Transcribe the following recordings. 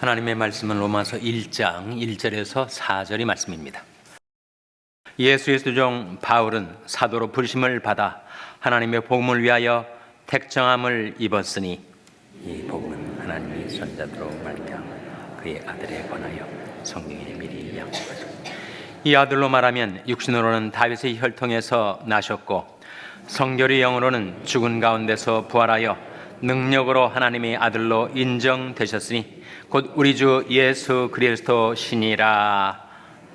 하나님의 말씀은 로마서 1장 1절에서 4절의 말씀입니다. 예수 그리스도 중 바울은 사도로 부르심을 받아 하나님의 복음을 위하여 택정함을 입었으니 이 복음은 하나님이 선자들로 말미암아 그의 아들에 관하여 성경에 미리 약속하셨습니다. 이 아들로 말하면 육신으로는 다윗의 혈통에서 나셨고 성결의 영으로는 죽은 가운데서 부활하여 능력으로 하나님의 아들로 인정되셨으니 곧 우리 주 예수 그리스도시니라.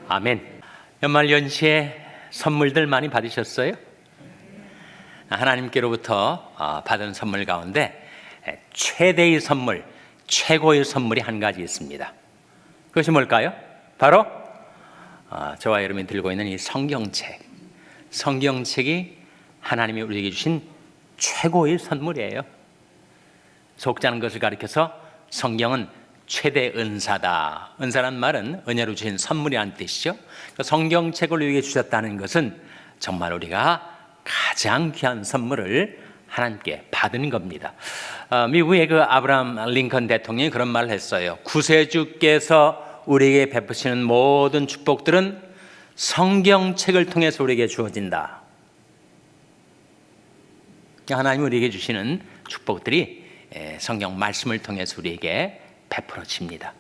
아멘. 연말 연시에 선물들 많이 받으셨어요? 하나님께로부터 받은 선물 가운데 최대의 선물, 최고의 선물이 한 가지 있습니다. 그것이 뭘까요? 바로 저와 여러분이 들고 있는 이 성경책. 성경책이 하나님이 우리에게 주신 최고의 선물이에요. 속자는 것을 가리켜서 성경은 최대 은사다. 은사란 말은 은혜로 주신 선물이라는 뜻이죠. 성경책을 우리에게 주셨다는 것은 정말 우리가 가장 귀한 선물을 하나님께 받은 겁니다. 미국의 그 아브라함 링컨 대통령이 그런 말을 했어요. 구세주께서 우리에게 베푸시는 모든 축복들은 성경책을 통해서 우리에게 주어진다. 하나님이 우리에게 주시는 축복들이 성경 말씀을 통해서 우리에게 베풀어집니다.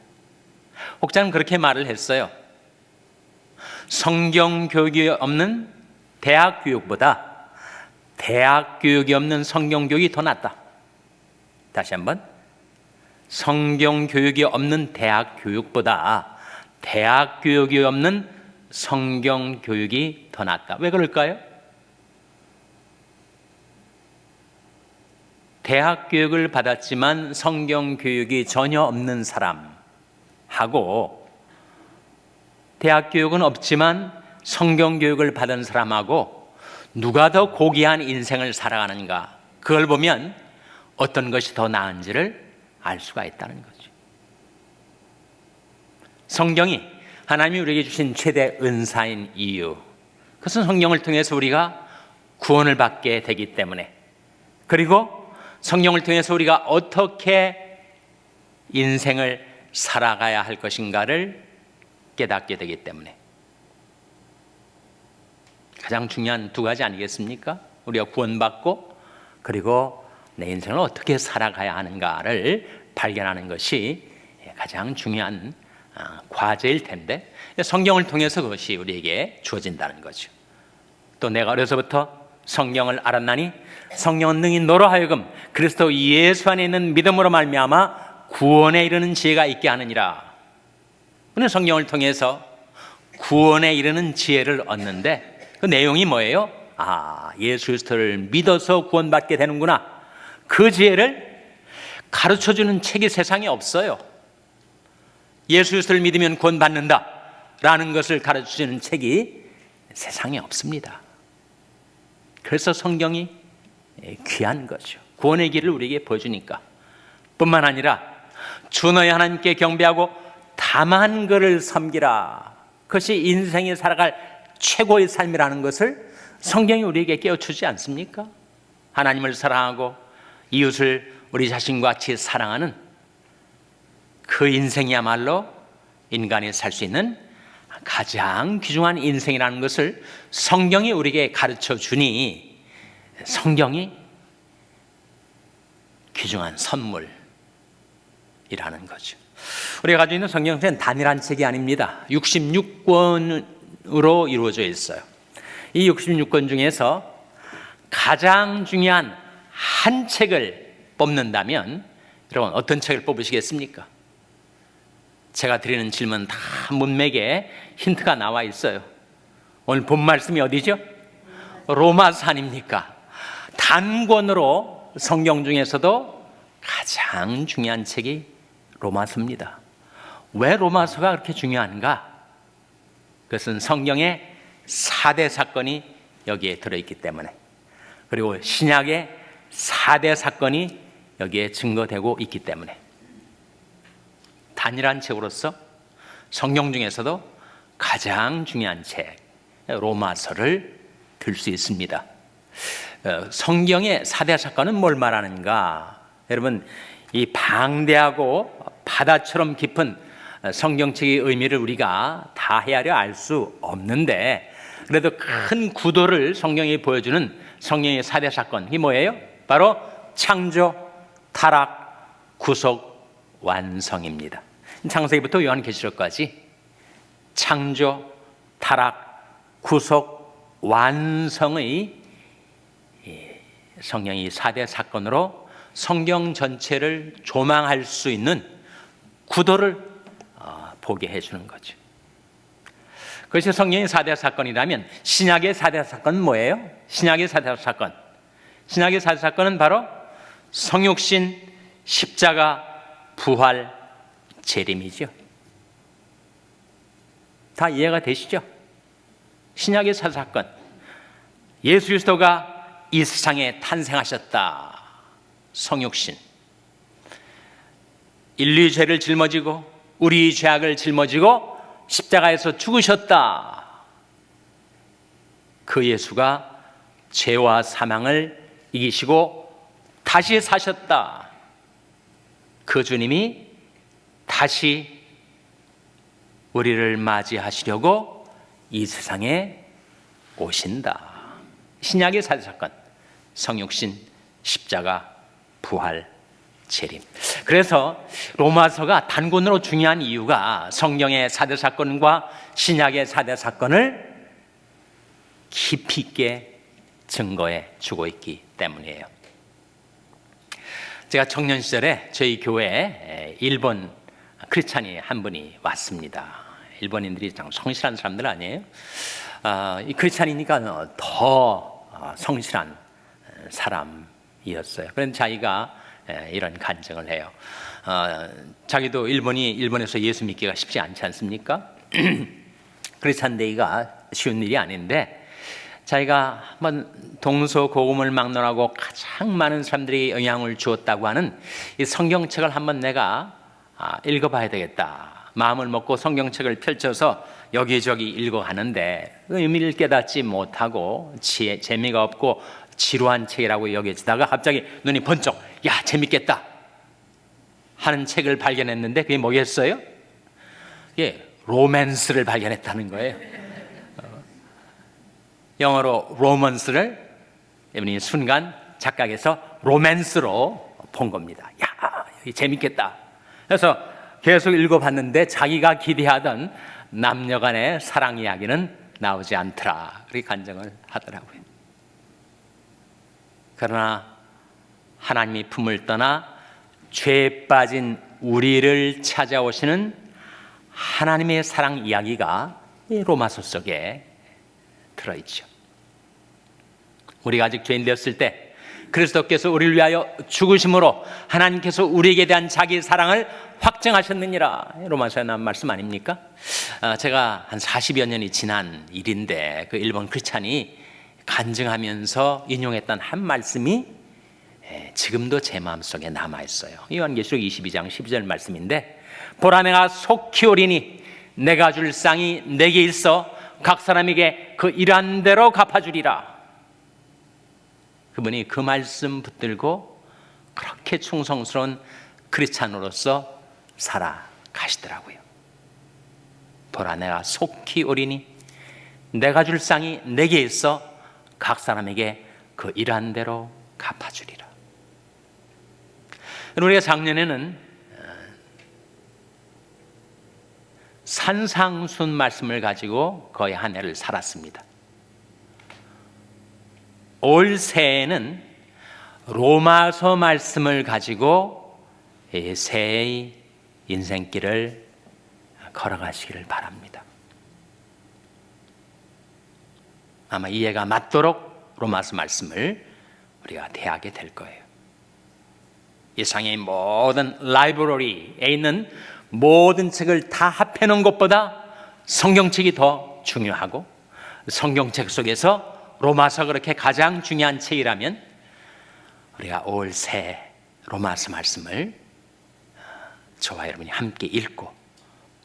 혹자는 그렇게 말을 했어요. 성경 교육이 없는 대학 교육보다 대학 교육이 없는 성경 교육이 더 낫다. 다시 한번, 성경 교육이 없는 대학 교육보다 대학 교육이 없는 성경 교육이 더 낫다. 왜 그럴까요? 대학 교육을 받았지만 성경 교육이 전혀 없는 사람하고 대학 교육은 없지만 성경 교육을 받은 사람하고 누가 더 고귀한 인생을 살아가는가, 그걸 보면 어떤 것이 더 나은지를 알 수가 있다는 거죠. 성경이 하나님이 우리에게 주신 최대 은사인 이유, 그것은 성경을 통해서 우리가 구원을 받게 되기 때문에, 그리고 성경을 통해서 우리가 어떻게 인생을 살아가야 할 것인가를 깨닫게 되기 때문에, 가장 중요한 두 가지 아니겠습니까? 우리가 구원받고 그리고 내 인생을 어떻게 살아가야 하는가를 발견하는 것이 가장 중요한 과제일 텐데, 성경을 통해서 그것이 우리에게 주어진다는 거죠. 또 내가 어려서부터 성경을 알았나니 성령은 능히 너로 하여금 그리스도 예수 안에 있는 믿음으로 말미암아 구원에 이르는 지혜가 있게 하느니라. 그는 성경을 통해서 구원에 이르는 지혜를 얻는데 그 내용이 뭐예요? 예수 그리스도를 믿어서 구원받게 되는구나. 그 지혜를 가르쳐주는 책이 세상에 없어요. 예수 그리스도를 믿으면 구원받는다 라는 것을 가르쳐주는 책이 세상에 없습니다. 그래서 성경이 귀한 거죠. 구원의 길을 우리에게 보여주니까. 뿐만 아니라 주 너희 하나님께 경배하고 다만 그를 섬기라. 그것이 인생에 살아갈 최고의 삶이라는 것을 성경이 우리에게 깨우치지 않습니까? 하나님을 사랑하고 이웃을 우리 자신과 같이 사랑하는 그 인생이야말로 인간이 살 수 있는 가장 귀중한 인생이라는 것을 성경이 우리에게 가르쳐 주니 성경이 귀중한 선물이라는 거죠. 우리가 가지고 있는 성경책은 단일한 책이 아닙니다. 66권으로 이루어져 있어요. 이 66권 중에서 가장 중요한 한 책을 뽑는다면 여러분 어떤 책을 뽑으시겠습니까? 제가 드리는 질문 다 문맥에 힌트가 나와 있어요. 오늘 본 말씀이 어디죠? 로마서 아닙니까? 단권으로 성경 중에서도 가장 중요한 책이 로마서입니다. 왜 로마서가 그렇게 중요한가? 그것은 성경의 4대 사건이 여기에 들어있기 때문에, 그리고 신약의 4대 사건이 여기에 증거되고 있기 때문에 단일한 책으로서 성경 중에서도 가장 중요한 책 로마서를 들 수 있습니다. 성경의 4대 사건은 뭘 말하는가? 여러분, 이 방대하고 바다처럼 깊은 성경책의 의미를 우리가 다 헤아려 알 수 없는데, 그래도 큰 구도를 성경이 보여주는 성령의 4대 사건, 이 뭐예요? 바로 창조, 타락, 구속, 완성입니다. 창세기부터 요한계시록까지 창조, 타락, 구속, 완성의 성령의 4대 사건으로 성경 전체를 조망할 수 있는 구도를 보게 해주는 거죠. 그것이 성령의 4대 사건이라면 신약의 4대 사건은 뭐예요? 신약의 4대 사건. 신약의 4대 사건은 바로 성육신, 십자가, 부활, 재림이죠. 다 이해가 되시죠? 신약의 4대 사건. 예수 그리스도가 이 세상에 탄생하셨다. 성육신. 인류의 죄를 짊어지고 우리 죄악을 짊어지고 십자가에서 죽으셨다. 그 예수가 죄와 사망을 이기시고 다시 사셨다. 그 주님이 다시 우리를 맞이하시려고 이 세상에 오신다. 신약의 4대 사건, 성육신, 십자가, 부활, 재림. 그래서 로마서가 단권으로 중요한 이유가 성경의 4대 사건과 신약의 4대 사건을 깊이 있게 증거해 주고 있기 때문이에요. 제가 청년 시절에 저희 교회에 일본 크리스찬이 한 분이 왔습니다. 일본인들이 참 성실한 사람들 아니에요? 이 크리스찬이니까 더 성실한 사람이었어요. 그런데 자기가 이런 간증을 해요. 자기도 일본에서 예수 믿기가 쉽지 않지 않습니까? 크리스찬 데이가 쉬운 일이 아닌데, 자기가 한번 동서고금을 막론하고 가장 많은 사람들이 영향을 주었다고 하는 이 성경책을 한번 내가 읽어봐야 되겠다. 마음을 먹고 성경책을 펼쳐서 여기저기 읽어가는데 의미를 깨닫지 못하고 재미가 없고 지루한 책이라고 여겨지다가 갑자기 눈이 번쩍, 야, 재밌겠다 하는 책을 발견했는데 그게 뭐겠어요? 로맨스를 발견했다는 거예요. 영어로 로먼스를 이분이 순간 착각해서 로맨스로 본 겁니다. 야, 이게 재밌겠다. 그래서 계속 읽어봤는데 자기가 기대하던 남녀간의 사랑 이야기는 나오지 않더라. 그렇게 간증을 하더라고요. 그러나 하나님이 품을 떠나 죄에 빠진 우리를 찾아오시는 하나님의 사랑 이야기가 이 로마서 속에 들어있죠. 우리가 아직 죄인 되었을 때 그리스도께서 우리를 위하여 죽으심으로 하나님께서 우리에게 대한 자기 사랑을 확증하셨느니라. 로마서에 나온 말씀 아닙니까? 제가 한 40여 년이 지난 일인데 그 일본 크리스찬이 간증하면서 인용했던 한 말씀이 지금도 제 마음속에 남아있어요. 요한계시록 22장 12절 말씀인데, 보라 내가 속히 오리니 내가 줄 쌍이 내게 있어 각 사람에게 그 일한 대로 갚아주리라. 그분이 그 말씀 붙들고 그렇게 충성스러운 크리스찬으로서 살아가시더라고요. 보라 내가 속히 오리니 내가 줄 쌍이 내게 있어 각 사람에게 그 일한 대로 갚아주리라. 우리가 작년에는 산상순 말씀을 가지고 거의 한 해를 살았습니다. 올 새해에는 로마서 말씀을 가지고 새해의 인생길을 걸어가시기를 바랍니다. 아마 이해가 맞도록 로마서 말씀을 우리가 대하게 될 거예요. 이 세상의 모든 라이브러리에 있는 모든 책을 다 합해놓은 것보다 성경책이 더 중요하고, 성경책 속에서 로마서 그렇게 가장 중요한 책이라면 우리가 올 새 로마서 말씀을 저와 여러분이 함께 읽고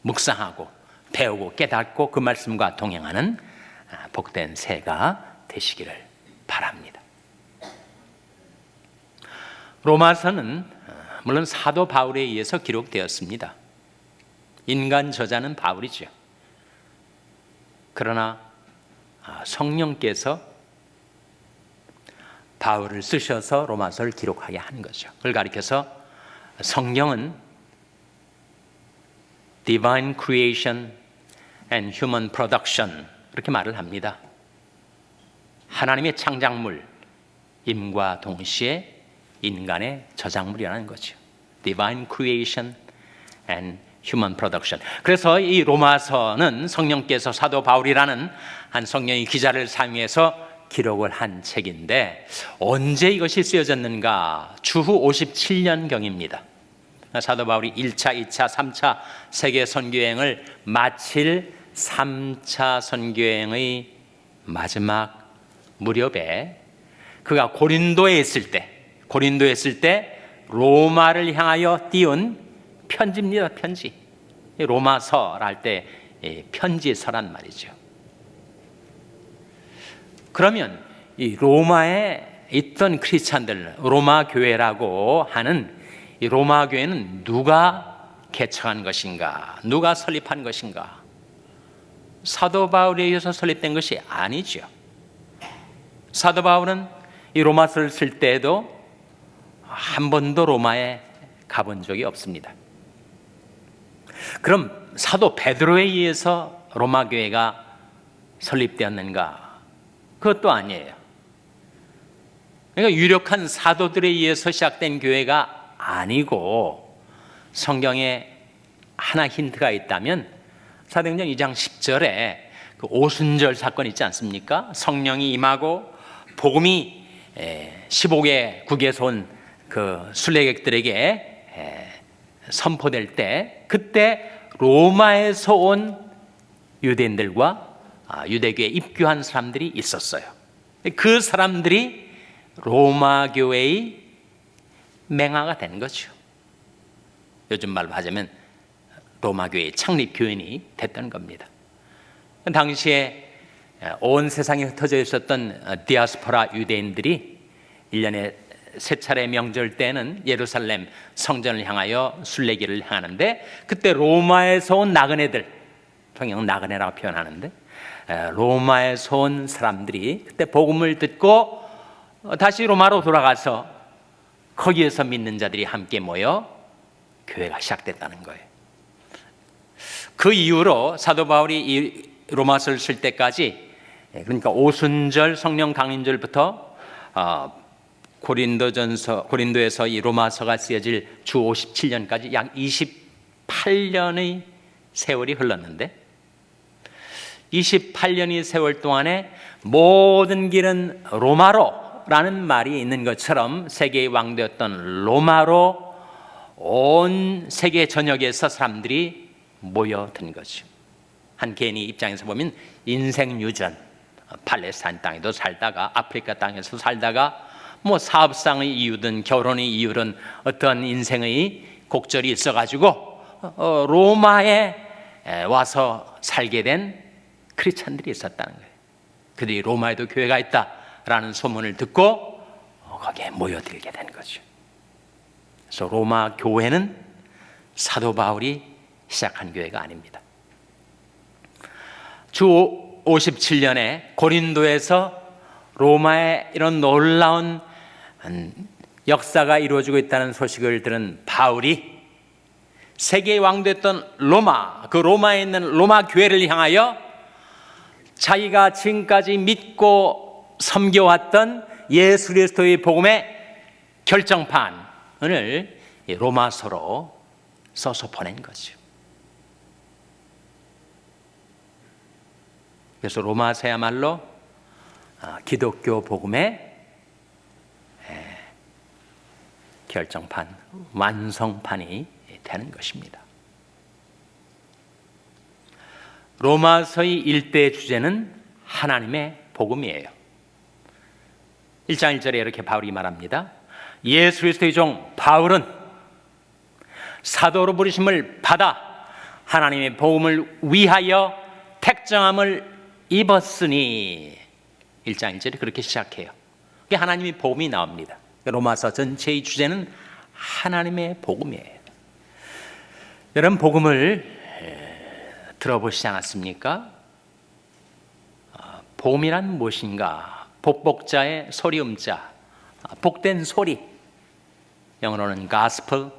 묵상하고 배우고 깨닫고 그 말씀과 동행하는 복된 새가 되시기를 바랍니다. 로마서는 물론 사도 바울에 의해서 기록되었습니다. 인간 저자는 바울이죠. 그러나 성령께서 바울을 쓰셔서 로마서를 기록하게 한 거죠. 그걸 가리켜서 성경은 Divine Creation and Human Production 이렇게 말을 합니다. 하나님의 창작물임과 동시에 인간의 저작물이라는 거죠. Divine Creation and Human Production. 그래서 이 로마서는 성령께서 사도 바울이라는 한 성령의 기자를 사용해서 기록을 한 책인데 언제 이것이 쓰여졌는가? 주후 57년경입니다. 사도 바울이 1차, 2차, 3차 세계 선교여행을 마칠 3차 선교여행의 마지막 무렵에 그가 고린도에 있을 때 로마를 향하여 띄운 편지입니다. 편지. 로마서를 할 때 편지서란 말이죠. 그러면 이 로마에 있던 크리스찬들, 로마 교회라고 하는 이 로마 교회는 누가 개척한 것인가? 누가 설립한 것인가? 사도 바울에 의해서 설립된 것이 아니죠. 사도 바울은 이 로마서를 쓸 때에도 한 번도 로마에 가본 적이 없습니다. 그럼 사도 베드로에 의해서 로마 교회가 설립되었는가? 그것도 아니에요. 그러니까 유력한 사도들에 의해서 시작된 교회가 아니고 성경에 하나 힌트가 있다면 사도행전 2장 10절에 그 오순절 사건 있지 않습니까? 성령이 임하고 복음이 15개 국에서 온 그 순례객들에게 선포될 때 그때 로마에서 온 유대인들과 유대교에 입교한 사람들이 있었어요. 그 사람들이 로마 교회의 맹아가 된 거죠. 요즘 말로 하자면 로마 교회의 창립 교인이 됐던 겁니다. 당시에 온 세상에 흩어져 있었던 디아스포라 유대인들이 1년에 세 차례 명절 때는 예루살렘 성전을 향하여 순례길을 향하는데 그때 로마에서 온 나그네들, 성경은 나그네라고 표현하는데 로마에서 온 사람들이 그때 복음을 듣고 다시 로마로 돌아가서 거기에서 믿는 자들이 함께 모여 교회가 시작됐다는 거예요. 그 이후로 사도 바울이 이 로마서를 쓸 때까지, 그러니까 오순절 성령 강림절부터 고린도에서 이 로마서가 쓰여질 주 57년까지 약 28년의 세월이 흘렀는데 28년의 세월 동안에 모든 길은 로마로라는 말이 있는 것처럼 세계의 왕되었던 로마로 온 세계 전역에서 사람들이 모여든 거죠. 한 개인의 입장에서 보면 인생 유전, 팔레스타인 땅에도 살다가 아프리카 땅에서 살다가 뭐 사업상의 이유든 결혼의 이유든 어떤 인생의 곡절이 있어가지고 로마에 와서 살게 된 크리스찬들이 있었다는 거예요. 그들이 로마에도 교회가 있다라는 소문을 듣고 거기에 모여들게 된 거죠. 그래서 로마 교회는 사도 바울이 시작한 교회가 아닙니다. 주 57년에 고린도에서 로마에 이런 놀라운 역사가 이루어지고 있다는 소식을 들은 바울이 세계의 왕됐던 로마, 그 로마에 있는 로마 교회를 향하여 자기가 지금까지 믿고 섬겨왔던 예수 그리스도의 복음의 결정판을 로마서로 써서 보낸 거죠. 그래서 로마서야말로 기독교 복음의 결정판, 완성판이 되는 것입니다. 로마서의 일대 주제는 하나님의 복음이에요. 1장 1절에 이렇게 바울이 말합니다. 예수 그리스도의 종 바울은 사도로 부르심을 받아 하나님의 복음을 위하여 택정함을 입었으니. 1장 1절이 그렇게 시작해요. 하나님의 복음이 나옵니다. 로마서 전체의 주제는 하나님의 복음이에요. 여러분, 복음을 들어보시지 않았습니까? 복음이란 무엇인가? 복복자의 소리음자, 복된 소리, 영어로는 gospel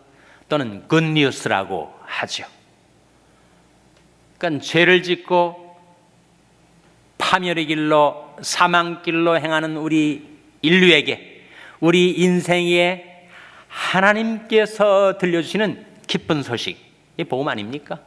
또는 good news라고 하죠. 그러니까 죄를 짓고 파멸의 길로, 사망길로 행하는 우리 인류에게, 우리 인생에 하나님께서 들려주시는 기쁜 소식, 이게 복음 아닙니까?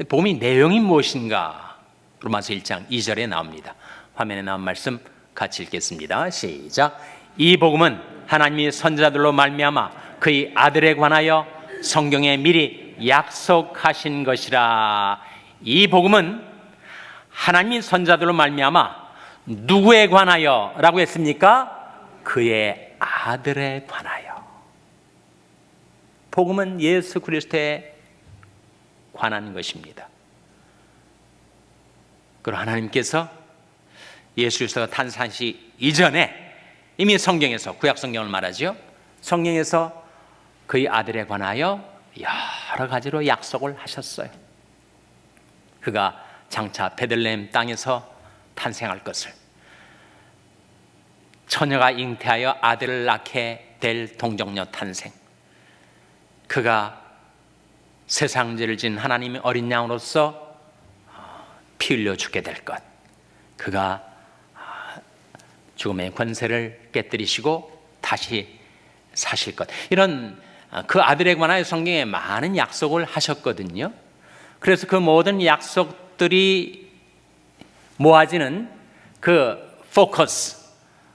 복음의 내용이 무엇인가? 로마서 1장 2절에 나옵니다. 화면에 나온 말씀 같이 읽겠습니다. 시작. 이 복음은 하나님이 선지자들로 말미암아 그의 아들에 관하여 성경에 미리 약속하신 것이라. 이 복음은 하나님이 선지자들로 말미암아 누구에 관하여 라고 했습니까? 그의 아들에 관하여. 복음은 예수 그리스도에 관한 것입니다. 그리고 하나님께서 예수 그리스도가 탄생하시기 이전에 이미 성경에서, 구약 성경을 말하죠, 성경에서 그의 아들에 관하여 여러 가지로 약속을 하셨어요. 그가 장차 베들레헴 땅에서 탄생할 것을, 처녀가 잉태하여 아들을 낳게 될 동정녀 탄생, 그가 세상죄를 진 하나님의 어린 양으로서 피 흘려 죽게 될 것, 그가 죽음의 권세를 깨뜨리시고 다시 사실 것, 이런 그 아들에 관하여 성경에 많은 약속을 하셨거든요. 그래서 그 모든 약속들이 모아지는 그 포커스,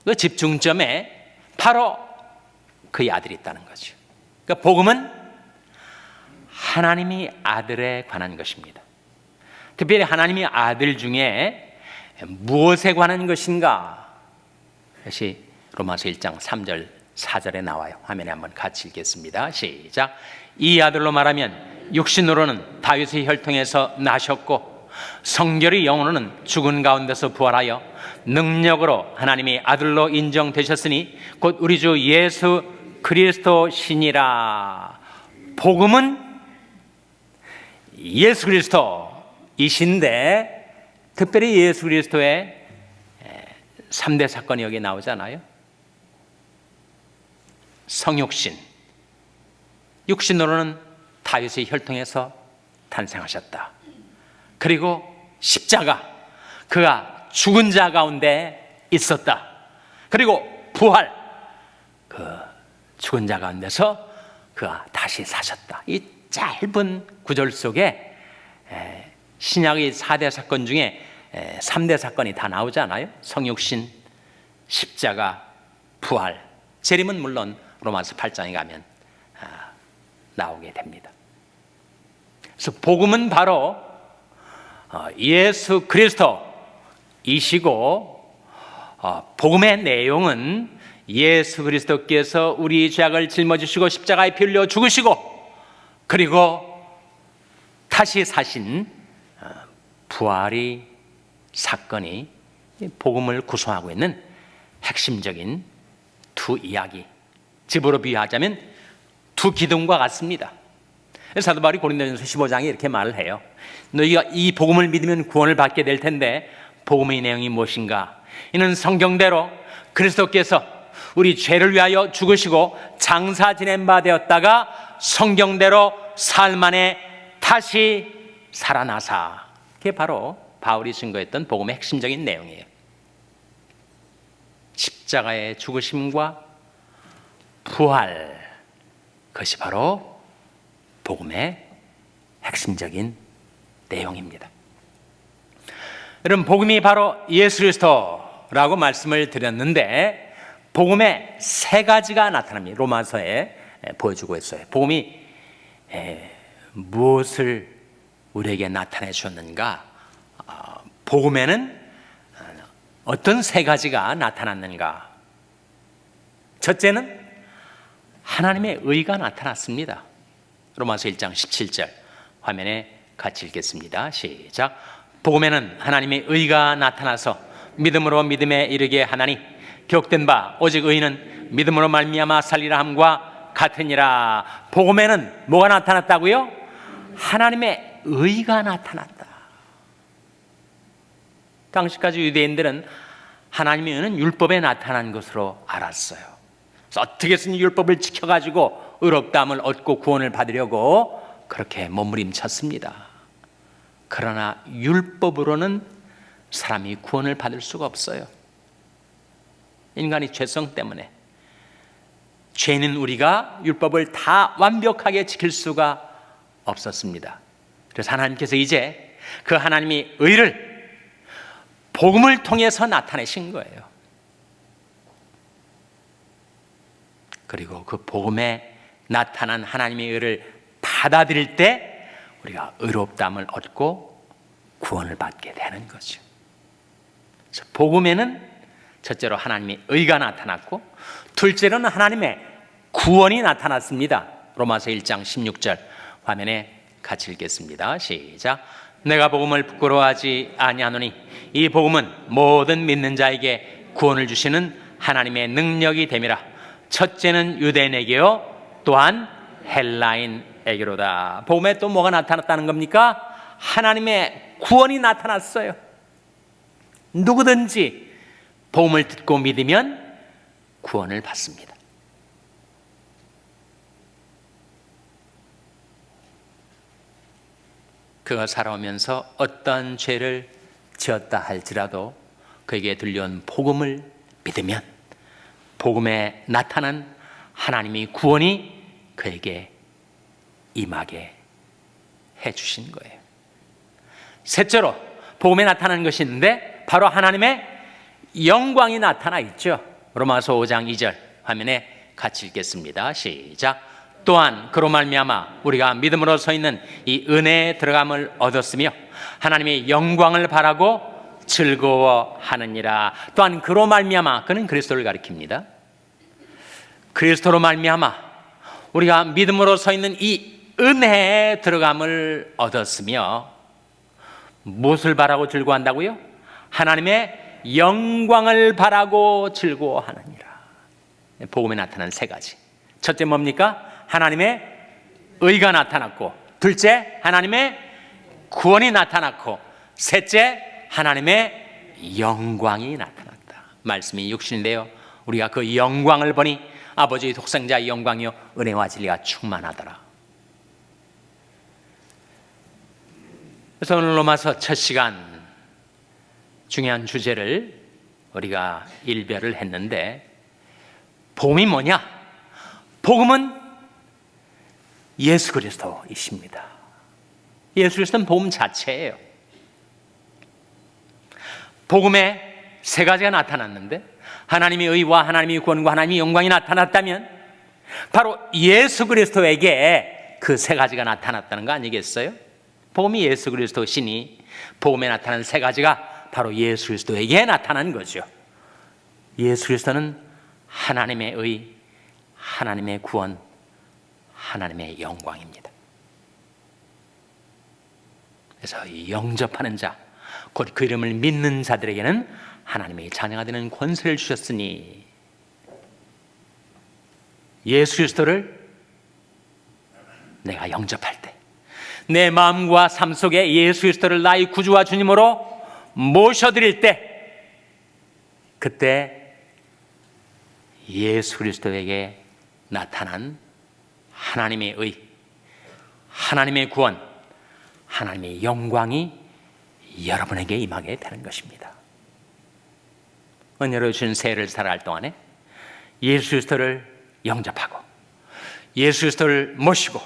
그 집중점에 바로 그의 아들이 있다는 거죠. 그러니까 복음은 하나님이 아들에 관한 것입니다. 특별히 하나님의 아들 중에 무엇에 관한 것인가? 그것이 로마서 1장 3절 4절에 나와요. 화면에 한번 같이 읽겠습니다. 시작. 이 아들로 말하면 육신으로는 다윗의 혈통에서 나셨고 성결의 영으로는 죽은 가운데서 부활하여 능력으로 하나님의 아들로 인정되셨으니 곧 우리 주 예수 그리스도시니라. 복음은 예수 그리스도이신데, 특별히 예수 그리스도의 3대 사건이 여기 나오잖아요. 성육신, 육신으로는 다윗의 혈통에서 탄생하셨다. 그리고 십자가, 그가 죽은 자 가운데 있었다. 그리고 부활, 그 죽은 자 가운데서 그가 다시 사셨다. 이 짧은 구절 속에 신약의 4대 사건 중에 3대 사건이 다 나오잖아요. 성육신, 십자가, 부활. 재림은 물론 로마서 8장에 가면 나오게 됩니다. 그래서 복음은 바로 예수 그리스도이시고, 복음의 내용은 예수 그리스도께서 우리 죄악을 짊어지시고 십자가에 피 흘려 죽으시고 그리고 다시 사신 부활의 사건이 복음을 구성하고 있는 핵심적인 두 이야기, 집으로 비유하자면 두 기둥과 같습니다. 사도 바울이 고린도전서 15장에 이렇게 말을 해요. 너희가 이 복음을 믿으면 구원을 받게 될 텐데 복음의 내용이 무엇인가? 이는 성경대로 그리스도께서 우리 죄를 위하여 죽으시고 장사 지낸 바 되었다가 성경대로 사흘 만에 다시 살아나사. 그게 바로 바울이 증거했던 복음의 핵심적인 내용이에요. 십자가의 죽으심과 부활, 그것이 바로 복음의 핵심적인 내용입니다. 여러분, 복음이 바로 예수 그리스도라고 말씀을 드렸는데 복음의 세 가지가 나타납니다. 로마서에 보여주고 있어요. 복음이 무엇을 우리에게 나타내 주었는가? 복음에는 어떤 세 가지가 나타났는가? 첫째는 하나님의 의가 나타났습니다. 로마서 1장 17절 화면에 같이 읽겠습니다. 시작. 복음에는 하나님의 의가 나타나서 믿음으로 믿음에 이르게 하나니 기록된 바 오직 의인은 믿음으로 말미암아 살리라 함과 같으니라. 복음에는 뭐가 나타났다고요? 하나님의 의가 나타났다. 당시까지 유대인들은 하나님의 의는 율법에 나타난 것으로 알았어요. 그래서 어떻게든 율법을 지켜가지고 의롭다함을 얻고 구원을 받으려고 그렇게 몸부림쳤습니다. 그러나 율법으로는 사람이 구원을 받을 수가 없어요. 인간의 죄성 때문에. 죄는 우리가 율법을 다 완벽하게 지킬 수가 없었습니다. 그래서 하나님께서 이제 그 하나님의 의를 복음을 통해서 나타내신 거예요. 그리고 그 복음에 나타난 하나님의 의를 받아들일 때 우리가 의롭다함을 얻고 구원을 받게 되는 거죠. 그래서 복음에는 첫째로 하나님의 의가 나타났고, 둘째로는 하나님의 구원이 나타났습니다. 로마서 1장 16절 화면에 같이 읽겠습니다. 시작. 내가 복음을 부끄러워하지 아니하노니 이 복음은 모든 믿는 자에게 구원을 주시는 하나님의 능력이 됨이라. 첫째는 유대인에게요 또한 헬라인에게로다. 복음에 또 뭐가 나타났다는 겁니까? 하나님의 구원이 나타났어요. 누구든지 복음을 듣고 믿으면 구원을 받습니다. 그가 살아오면서 어떤 죄를 지었다 할지라도 그에게 들려온 복음을 믿으면 복음에 나타난 하나님의 구원이 그에게 임하게 해주신 거예요. 셋째로 복음에 나타난 것이 있는데 바로 하나님의 영광이 나타나 있죠. 로마서 5장 2절 화면에 같이 읽겠습니다. 시작. 또한 그로 말미암아 우리가 믿음으로 서 있는 이 은혜에 들어감을 얻었으며 하나님의 영광을 바라고 즐거워하느니라. 또한 그로 말미암아, 그는 그리스도를 가리킵니다. 그리스도로 말미암아 우리가 믿음으로 서 있는 이 은혜에 들어감을 얻었으며 무엇을 바라고 즐거워한다고요? 하나님의 영광을 바라고 즐거워하느니라. 복음에 나타난 세 가지. 첫째 뭡니까? 하나님의 의가 나타났고, 둘째 하나님의 구원이 나타났고, 셋째 하나님의 영광이 나타났다. 말씀이 육신인데요 우리가 그 영광을 보니 아버지의 독생자의 영광이요 은혜와 진리가 충만하더라. 그래서 오늘 로마서 첫 시간 중요한 주제를 우리가 일별을 했는데, 복음이 뭐냐? 복음은 예수 그리스도이십니다. 예수 그리스도는 복음 자체예요. 복음에 세 가지가 나타났는데 하나님의 의와 하나님의 구원과 하나님의 영광이 나타났다면 바로 예수 그리스도에게 그 세 가지가 나타났다는 거 아니겠어요? 복음이 예수 그리스도시니 복음에 나타난 세 가지가 바로 예수 그리스도에게 나타난 거죠. 예수 그리스도는 하나님의 의, 하나님의 구원, 하나님의 영광입니다. 그래서 이 영접하는 자, 곧 그 이름을 믿는 자들에게는 하나님의 자녀가 되는 권세를 주셨으니, 예수 그리스도를 내가 영접할 때, 내 마음과 삶 속에 예수 그리스도를 나의 구주와 주님으로 모셔드릴 때, 그때 예수 그리스도에게 나타난 하나님의 의, 하나님의 구원, 하나님의 영광이 여러분에게 임하게 되는 것입니다. 은혜로 주신 새해를 살아갈 동안에 예수 그리스도를 영접하고 예수 그리스도를 모시고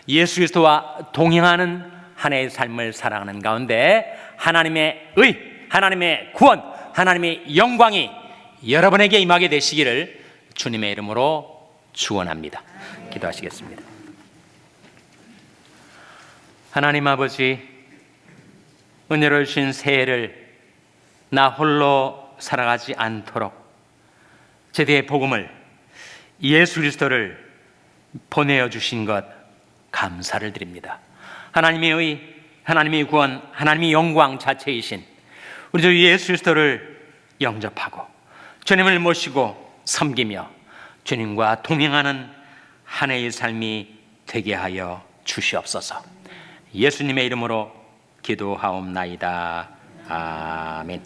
예수 그리스도와 동행하는 한 해의 삶을 살아가는 가운데 하나님의 의, 하나님의 구원, 하나님의 영광이 여러분에게 임하게 되시기를 주님의 이름으로 축원합니다. 기도하시겠습니다. 하나님 아버지, 은혜로 주신 새해를 나 홀로 살아가지 않도록 제대의 복음을, 예수 그리스도를 보내어 주신 것 감사를 드립니다. 하나님의 의, 하나님의 구원, 하나님의 영광 자체이신 우리 주 예수 그리스도를 영접하고 주님을 모시고 섬기며 주님과 동행하는 한 해의 삶이 되게 하여 주시옵소서. 예수님의 이름으로 기도하옵나이다. 아멘.